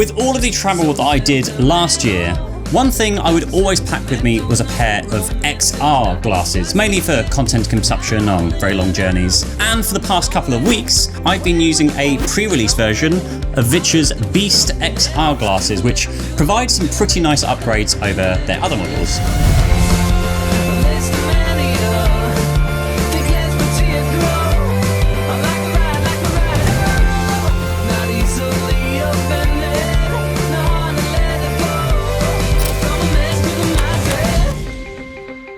with all of the travel that I did last year, one thing I would always pack with me was a pair of XR glasses, mainly for content consumption on very long journeys. And for the past couple of weeks, I've been using a pre-release version of VITURE's Beast XR glasses, which provide some pretty nice upgrades over their other models.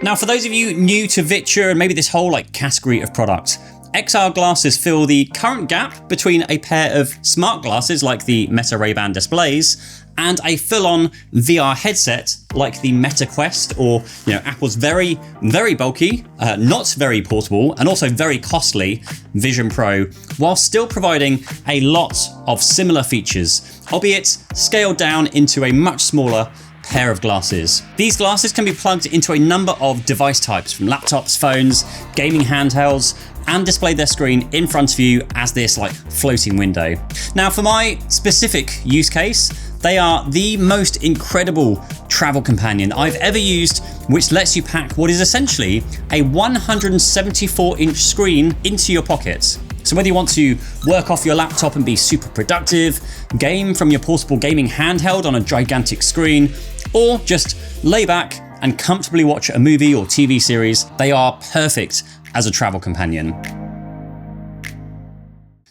Now, for those of you new to VITURE and maybe this whole category of product, XR glasses fill the current gap between a pair of smart glasses like the Meta Ray-Ban displays and a full-on VR headset like the Meta Quest, or Apple's very, very bulky, not very portable, and also very costly Vision Pro, while still providing a lot of similar features, albeit scaled down into a much smaller pair of glasses. These glasses can be plugged into a number of device types, from laptops, phones, gaming handhelds, and display their screen in front of you as this floating window. Now, for my specific use case, they are the most incredible travel companion I've ever used, which lets you pack what is essentially a 174-inch screen into your pocket. So whether you want to work off your laptop and be super productive, game from your portable gaming handheld on a gigantic screen, or just lay back and comfortably watch a movie or TV series, they are perfect as a travel companion.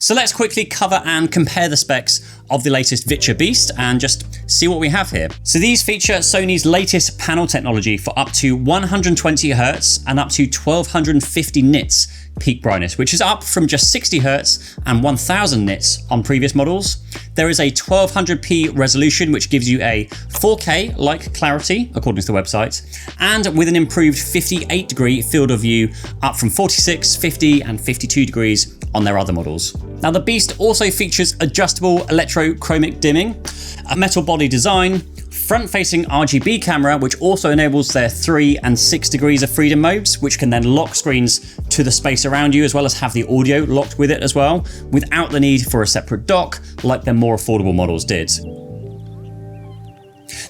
So let's quickly cover and compare the specs of the latest VITURE Beast and just see what we have here. So these feature Sony's latest panel technology for up to 120 Hz and up to 1250 nits peak brightness, which is up from just 60 Hz and 1000 nits on previous models. There is a 1200p resolution, which gives you a 4K-like clarity, according to the website, and with an improved 58-degree field of view, up from 46, 50, and 52 degrees on their other models. Now, the Beast also features adjustable electrochromic dimming, a metal body design, front-facing RGB camera, which also enables their 3 and 6 degrees of freedom modes, which can then lock screens to the space around you, as well as have the audio locked with it as well, without the need for a separate dock like their more affordable models did.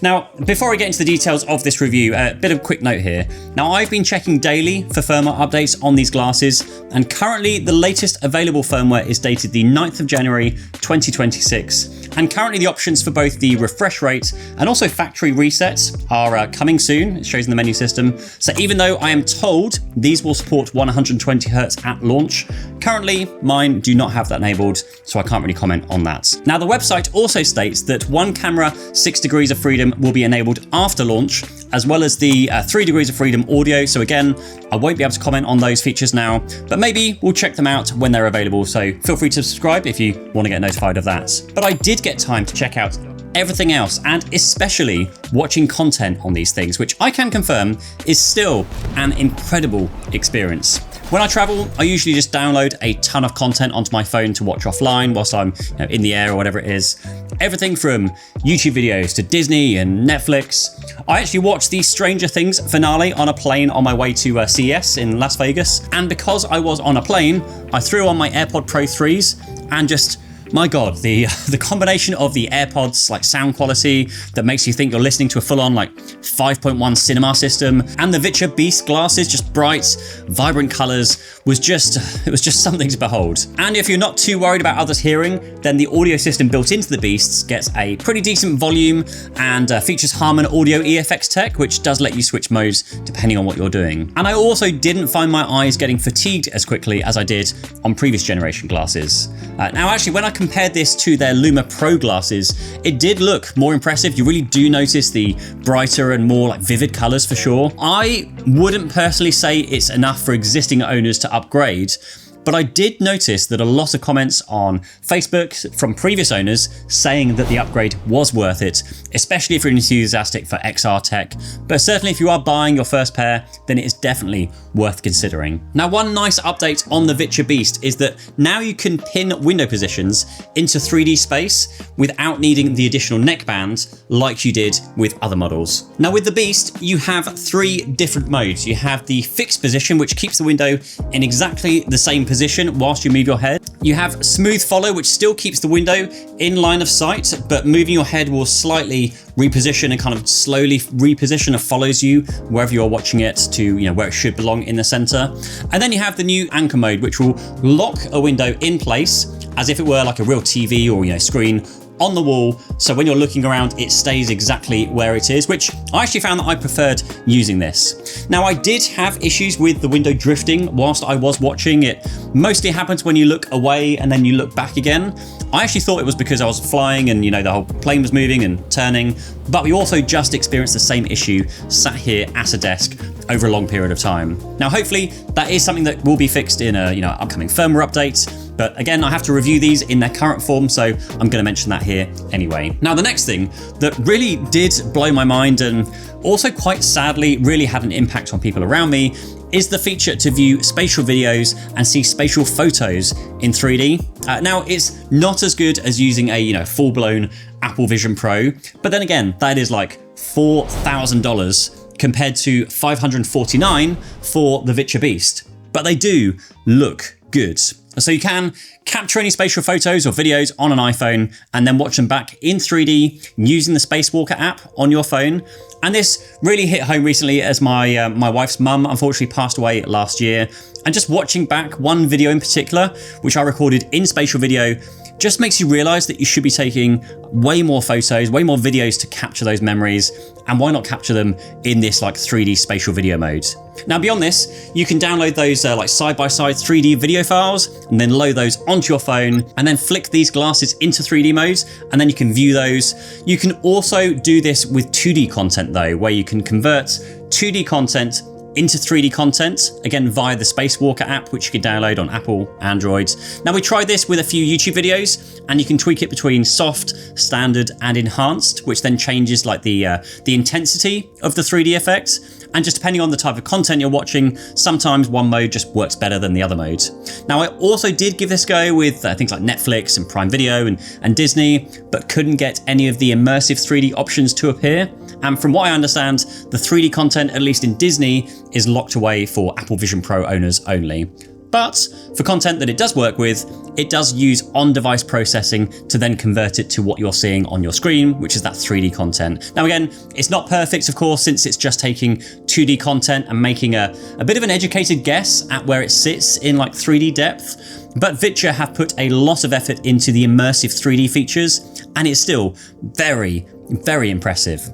Now, before I get into the details of this review, a bit of a quick note here. Now, I've been checking daily for firmware updates on these glasses, and currently the latest available firmware is dated the 9th of January 2026. And currently the options for both the refresh rate and also factory resets are coming soon. It shows in the menu system. So even though I am told these will support 120 Hz at launch, currently mine do not have that enabled, so I can't really comment on that. Now, the website also states that one camera, 6 degrees of freedom will be enabled after launch, as well as the 3 degrees of freedom audio. So again, I won't be able to comment on those features now, but maybe we'll check them out when they're available. So feel free to subscribe if you want to get notified of that. But I did get time to check out everything else, and especially watching content on these things, which I can confirm is still an incredible experience. When I travel, I usually just download a ton of content onto my phone to watch offline whilst I'm in the air or whatever it is. Everything from YouTube videos to Disney and Netflix. I actually watched the Stranger Things finale on a plane on my way to CES in Las Vegas. And because I was on a plane, I threw on my AirPod Pro 3s and just, my God, the combination of the AirPods sound quality that makes you think you're listening to a full-on 5.1 cinema system, and the VITURE Beast glasses, just bright, vibrant colors, was just something to behold. And if you're not too worried about others hearing, then the audio system built into the Beasts gets a pretty decent volume and features Harman Audio EFX tech, which does let you switch modes depending on what you're doing. And I also didn't find my eyes getting fatigued as quickly as I did on previous generation glasses. Now, actually, when I compared this to their Luma Pro glasses, it did look more impressive. You really do notice the brighter and more vivid colors for sure. I wouldn't personally say it's enough for existing owners to upgrade, but I did notice that a lot of comments on Facebook from previous owners saying that the upgrade was worth it, especially if you're enthusiastic for XR tech. But certainly if you are buying your first pair, then it is definitely worth considering. Now, one nice update on the VITURE Beast is that now you can pin window positions into 3D space without needing the additional neckband like you did with other models. Now, with the Beast, you have 3 different modes. You have the fixed position, which keeps the window in exactly the same position whilst you move your head. You have smooth follow, which still keeps the window in line of sight, but moving your head will slightly reposition and kind of slowly reposition and follows you wherever you're watching it to, where it should belong in the center. And then you have the new anchor mode, which will lock a window in place as if it were like a real TV or, screen on the wall, so when you're looking around it stays exactly where it is, which I actually found that I preferred using this. Now, I did have issues with the window drifting whilst I was watching. It mostly happens when you look away and then you look back again. I actually thought it was because I was flying and the whole plane was moving and turning, but we also just experienced the same issue sat here at a desk over a long period of time. Now, hopefully that is something that will be fixed in a upcoming firmware update. But again, I have to review these in their current form, so I'm going to mention that here anyway. Now, the next thing that really did blow my mind and also quite sadly really had an impact on people around me is the feature to view spatial videos and see spatial photos in 3D. Now, it's not as good as using a full-blown Apple Vision Pro, but then again, that is like $4,000 compared to $549 for the VITURE Beast. But they do look good. So you can capture any spatial photos or videos on an iPhone and then watch them back in 3D using the SpaceWalker app on your phone. And this really hit home recently as my wife's mum unfortunately passed away last year. And just watching back one video in particular, which I recorded in spatial video, just makes you realize that you should be taking way more photos, way more videos to capture those memories. And why not capture them in this 3D spatial video mode? Now, beyond this, you can download those side-by-side 3D video files and then load those onto your phone and then flick these glasses into 3D modes and then you can view those. You can also do this with 2D content though, where you can convert 2D content into 3D content, again via the SpaceWalker app, which you can download on Apple, Android. Now, we tried this with a few YouTube videos and you can tweak it between soft, standard and enhanced, which then changes the intensity of the 3D effect. And just depending on the type of content you're watching, sometimes one mode just works better than the other mode. Now, I also did give this a go with things like Netflix and Prime Video and Disney, but couldn't get any of the immersive 3D options to appear. And from what I understand, the 3D content, at least in Disney, is locked away for Apple Vision Pro owners only. But for content that it does work with, it does use on-device processing to then convert it to what you're seeing on your screen, which is that 3D content. Now, again, it's not perfect, of course, since it's just taking 2D content and making a bit of an educated guess at where it sits in 3D depth. But VITURE have put a lot of effort into the immersive 3D features, and it's still very, very impressive.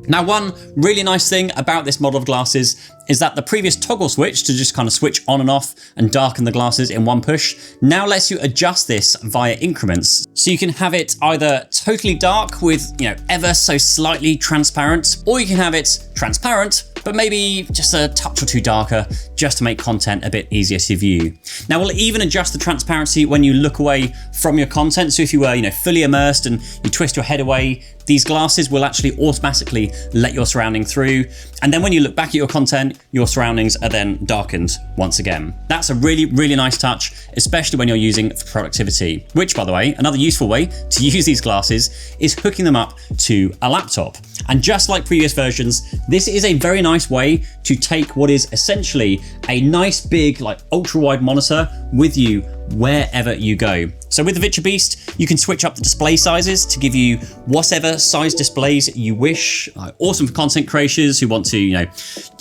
Now, one really nice thing about this model of glasses is that the previous toggle switch to just kind of switch on and off and darken the glasses in one push now lets you adjust this via increments. So you can have it either totally dark with, ever so slightly transparent, or you can have it transparent, but maybe just a touch or two darker just to make content a bit easier to view. Now, we'll even adjust the transparency when you look away from your content. So if you were, fully immersed and you twist your head away, these glasses will actually automatically let your surrounding through. And then when you look back at your content, your surroundings are then darkened once again. That's a really, really nice touch, especially when you're using for productivity, which, by the way, another useful way to use these glasses is hooking them up to a laptop. And just like previous versions, this is a very nice way to take what is essentially a nice big ultra wide monitor with you wherever you go. So with the VITURE Beast, you can switch up the display sizes to give you whatever size displays you wish. Awesome for content creators who want to,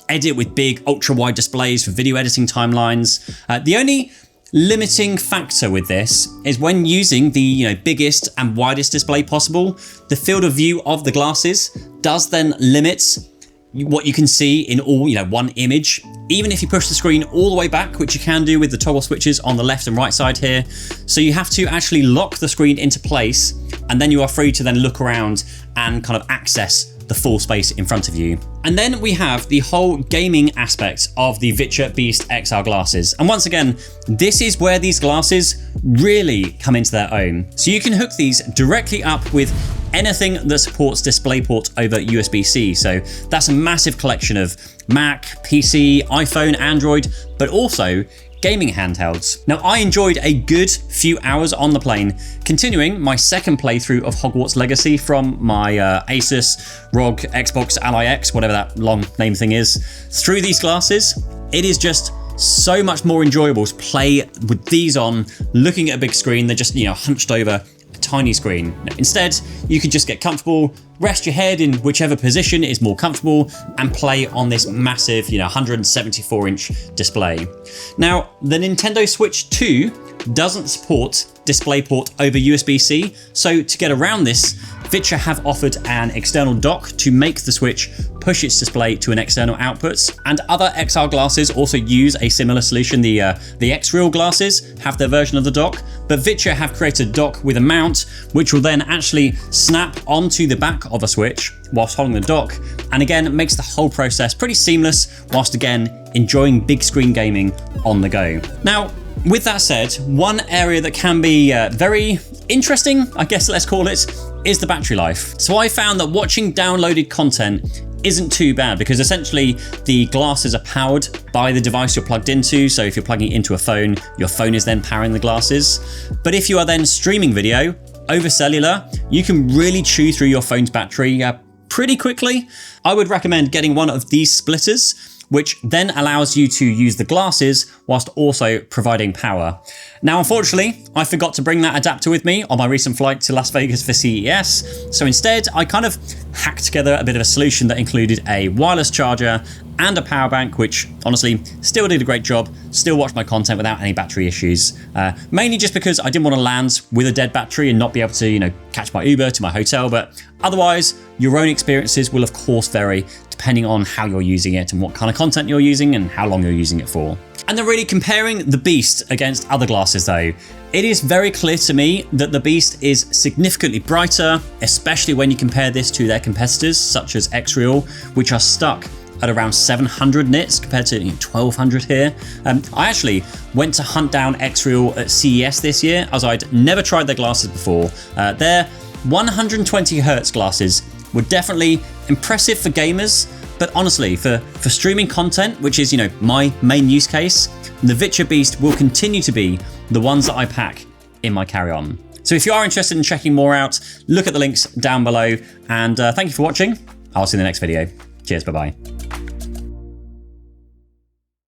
edit with big ultra wide displays for video editing timelines. The only limiting factor with this is when using the biggest and widest display possible, the field of view of the glasses does then limit what you can see in all one image, even if you push the screen all the way back, which you can do with the toggle switches on the left and right side here. So you have to actually lock the screen into place, and then you are free to then look around and kind of access the full space in front of you. And then we have the whole gaming aspect of the VITURE Beast XR glasses. And once again, this is where these glasses really come into their own. So you can hook these directly up with anything that supports DisplayPort over USB-C. So that's a massive collection of Mac, PC, iPhone, Android, but also gaming handhelds. Now, I enjoyed a good few hours on the plane, continuing my second playthrough of Hogwarts Legacy from my Asus ROG Xbox Ally X, whatever that long name thing is, through these glasses. It is just so much more enjoyable to play with these on, looking at a big screen than just, hunched over a tiny screen. Instead, you can just get comfortable, rest your head in whichever position is more comfortable, and play on this massive, 174-inch display. Now, the Nintendo Switch 2 doesn't support DisplayPort over USB-C, so to get around this, VITURE have offered an external dock to make the Switch push its display to an external output, and other XR glasses also use a similar solution. The X-Real glasses have their version of the dock, but VITURE have created a dock with a mount which will then actually snap onto the back of a Switch whilst holding the dock, and again, it makes the whole process pretty seamless whilst again enjoying big screen gaming on the go. Now, with that said, one area that can be very interesting, I guess let's call it, is the battery life. So I found that watching downloaded content isn't too bad because essentially the glasses are powered by the device you're plugged into. So if you're plugging it into a phone, your phone is then powering the glasses. But if you are then streaming video over cellular, you can really chew through your phone's battery pretty quickly. I would recommend getting one of these splitters, which then allows you to use the glasses whilst also providing power. Now, unfortunately, I forgot to bring that adapter with me on my recent flight to Las Vegas for CES. So instead, I kind of hacked together a bit of a solution that included a wireless charger and a power bank, which honestly still did a great job, still watched my content without any battery issues. Mainly just because I didn't want to land with a dead battery and not be able to, catch my Uber to my hotel. But otherwise, your own experiences will of course vary depending on how you're using it and what kind of content you're using and how long you're using it for. And then really comparing the Beast against other glasses though, it is very clear to me that the Beast is significantly brighter, especially when you compare this to their competitors such as X-Real, which are stuck at around 700 nits compared to 1200 here. I actually went to hunt down X-Real at CES this year as I'd never tried their glasses before. Their 120 Hertz glasses were definitely impressive for gamers, but honestly, for streaming content, which is my main use case, the VITURE Beast will continue to be the ones that I pack in my carry-on. So if you are interested in checking more out, look at the links down below, and thank you for watching. I'll see you in the next video. Cheers, bye-bye.